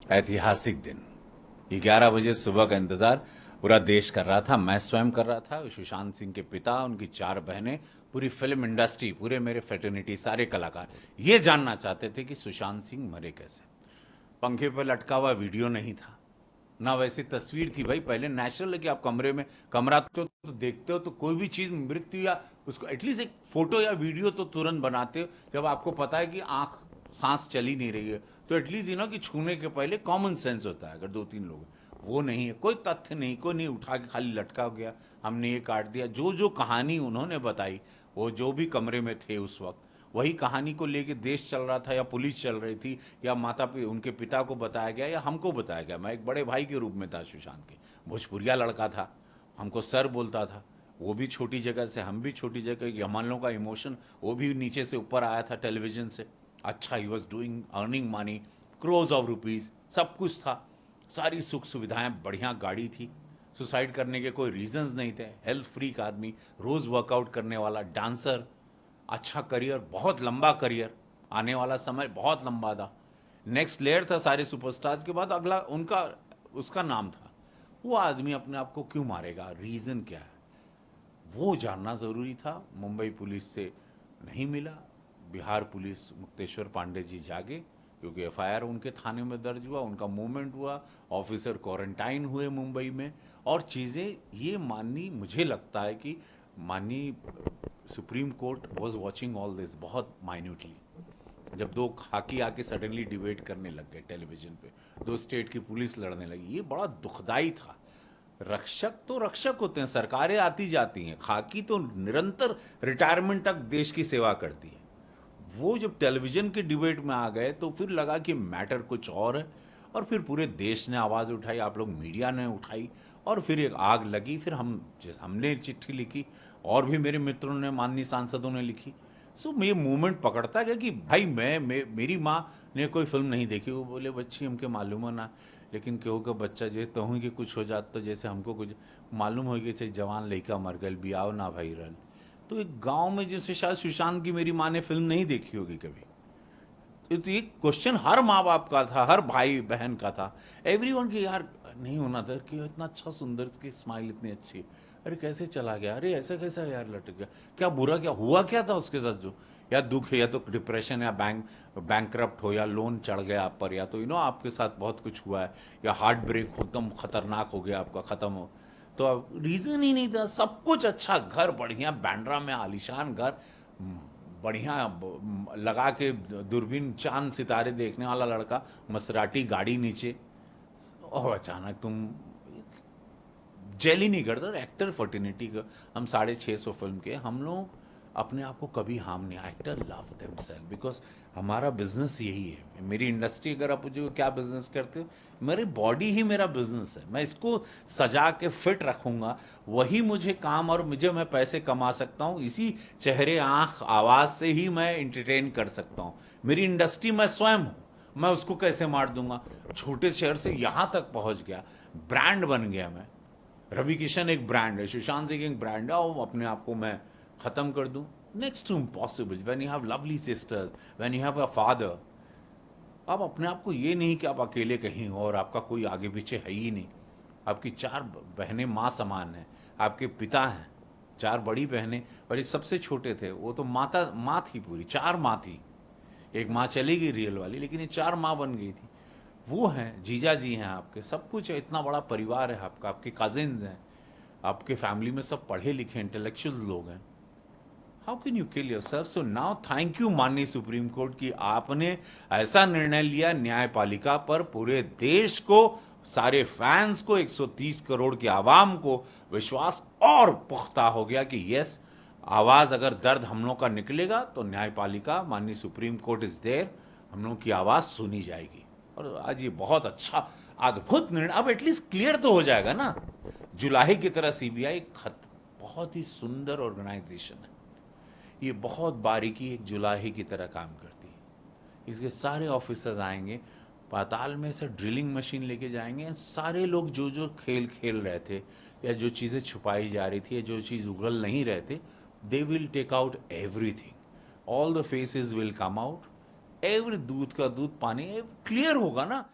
ऐतिहासिक दिन। 11 बजे सुबह का इंतजार पूरा देश कर रहा था, मैं स्वयं कर रहा था। सुशांत सिंह के पिता, उनकी 4 बहनें, पूरी फिल्म इंडस्ट्री, पूरे मेरे फ्रेटर्निटी, सारे कलाकार ये जानना चाहते थे कि सुशांत सिंह मरे कैसे। पंखे पर लटका हुआ वीडियो नहीं था, ना वैसी तस्वीर थी। भाई पहले नेचुरल है कि आप कमरे में कमरा तो देखते हो, तो कोई भी चीज मृत्यु या उसको एटलीस्ट एक फोटो या वीडियो तो तुरंत बनाते हो जब आपको पता है कि आंख सांस चली नहीं रही है, तो एटलीस्ट कि छूने के पहले कॉमन सेंस होता है। अगर 2-3 लोग हैं, वो नहीं है, कोई तथ्य नहीं, कोई नहीं, उठा के खाली लटका गया, हमने ये काट दिया। जो जो कहानी उन्होंने बताई, वो जो भी कमरे में थे उस वक्त, वही कहानी को लेके देश चल रहा था या पुलिस चल रही थी या उनके पिता को बताया गया या हमको बताया गया। मैं एक बड़े भाई के रूप में था सुशांत के, भोजपुरिया लड़का था, हमको सर बोलता था। वो भी छोटी जगह से, हम भी छोटी जगह, हम लोगों का इमोशन वो भी नीचे से ऊपर आया था टेलीविजन से। अच्छा, he was doing, earning money, crores of rupees, सब कुछ था, सारी सुख सुविधाएं, बढ़िया गाड़ी थी, सुसाइड करने के कोई रीजंस नहीं थे, हेल्थ फ्रीक आदमी, रोज वर्कआउट करने वाला, डांसर, अच्छा करियर, बहुत लंबा करियर, आने वाला समय बहुत लंबा था। नेक्स्ट लेयर था सारे सुपरस्टार्स के बाद, अगला उनका उसका नाम था। वो आदमी अपने आप को क्यों मारेगा, रीजन क्या है, वो जानना जरूरी था। मुंबई पुलिस से नहीं मिला, बिहार पुलिस, मुक्तेश्वर पांडे जी जागे, क्योंकि एफआईआर उनके थाने में दर्ज हुआ, उनका मूवमेंट हुआ, ऑफिसर क्वारंटाइन हुए मुंबई में, और चीज़ें ये माननी, मुझे लगता है कि माननी supreme court was watching all this बहुत माइन्यूटली। जब 2 खाकी आके सडनली डिबेट करने लग गए टेलीविजन पे, 2 स्टेट की पुलिस लड़ने लगी, ये बड़ा दुखदाई था। रक्षक तो रक्षक होते हैं, सरकारें आती जाती हैं, खाकी तो निरंतर रिटायरमेंट तक देश की सेवा करती है। वो जब टेलीविजन के डिबेट में आ गए तो फिर लगा कि मैटर कुछ और है, और फिर पूरे देश ने आवाज़ उठाई, आप लोग मीडिया ने उठाई, और फिर एक आग लगी। फिर हमने चिट्ठी लिखी, और भी मेरे मित्रों ने, माननीय सांसदों ने लिखी। सो ये मूवमेंट पकड़ता गया कि भाई मेरी माँ ने कोई फिल्म नहीं देखी, वो बोले बच्ची हमके मालूम है ना, लेकिन केहू का बच्चा जे तहु कि कुछ हो जात, तो जैसे हमको कुछ मालूम हो गया, चाहे जवान लड़का मर गए, बियाव ना भाई रहल। तो एक गांव में जैसे शायद सुशांत की मेरी माँ ने फिल्म नहीं देखी होगी कभी, तो ये क्वेश्चन हर माँ बाप का था, हर भाई बहन का था, एवरीवन की, यार नहीं होना था कि इतना अच्छा सुंदर, की स्माइल इतनी अच्छी, अरे कैसे चला गया, अरे ऐसा कैसा यार लटक गया, क्या बुरा, क्या हुआ, क्या था उसके साथ, जो या दुख है, या तो डिप्रेशन, या बैंकरप्ट हो, या लोन चढ़ गया आप पर, या तो आपके साथ बहुत कुछ हुआ है, या हार्ट ब्रेक एकदम खतरनाक हो गया आपका, खत्म हो, तो अब रीजन ही नहीं था। सब कुछ अच्छा, घर बढ़िया, बैंड्रा में आलीशान घर, बढ़िया लगा के दूरबीन, चांद सितारे देखने वाला लड़का, मसराटी गाड़ी नीचे, और अचानक तुम जेल ही नहीं करता। एक्टर फर्टिनिटी का हम 650 फिल्म के, हम लोग अपने आप को कभी हार्म नहीं, एक्टर लव देमसेल्फ, बिकॉज हमारा बिजनेस यही है। मेरी इंडस्ट्री, अगर आप मुझे क्या बिजनेस करते हो, मेरी बॉडी ही मेरा बिजनेस है, मैं इसको सजा के फिट रखूंगा, वही मुझे काम, और मैं पैसे कमा सकता हूँ, इसी चेहरे, आंख, आवाज से ही मैं इंटरटेन कर सकता हूँ। मेरी इंडस्ट्री मैं स्वयं हूँ, मैं उसको कैसे मार दूंगा। छोटे शहर से यहां तक पहुंच गया, ब्रांड बन गया मैं। रवि किशन एक ब्रांड है, सुशांत सिंह एक ब्रांड है, और अपने आप को मैं खत्म कर दूं, next to impossible. When you have lovely sisters, when you have a father, आप अपने आप को ये नहीं कि आप अकेले कहीं हो और आपका कोई आगे पीछे है ही नहीं। आपकी 4 बहनें माँ समान हैं, आपके पिता हैं, 4 बड़ी बहनें, और एक सबसे छोटे थे, वो तो माँ थी, पूरी 4 माँ थी। एक माँ चली गई रियल वाली, लेकिन ये 4 माँ बन गई थी। वो हैं, जीजा जी हैं आपके, सब कुछ है, इतना बड़ा परिवार है आपका, आपके कजिन्स हैं, आपके फैमिली में सब पढ़े लिखे इंटेलेक्चुअल्स लोग हैं। How can you kill yourself? So now thank you माननीय सुप्रीम कोर्ट की आपने ऐसा निर्णय लिया, न्यायपालिका पर, पूरे देश को, सारे फैंस को, 130 करोड़ की आवाम को विश्वास और पुख्ता हो गया कि यस, आवाज अगर दर्द हम लोग का निकलेगा तो न्यायपालिका, माननीय सुप्रीम कोर्ट इज देयर, हम लोग की आवाज सुनी जाएगी। और आज ये बहुत अच्छा, अद्भुत निर्णय, अब एटलीस्ट क्लियर तो हो जाएगा ना। जुलाही की तरह सीबीआई बहुत ही सुंदर ऑर्गेनाइजेशन है, ये बहुत बारीकी, एक जुलाही की तरह काम करती है। इसके सारे ऑफिसर्स आएंगे, पाताल में से ड्रिलिंग मशीन लेके जाएंगे, सारे लोग जो जो खेल खेल रहे थे, या जो चीज़ें छुपाई जा रही थी, या जो चीज़ उगल नहीं रहे थे, they will take out everything, all the faces will come out, every दूध का दूध पानी, क्लियर होगा ना।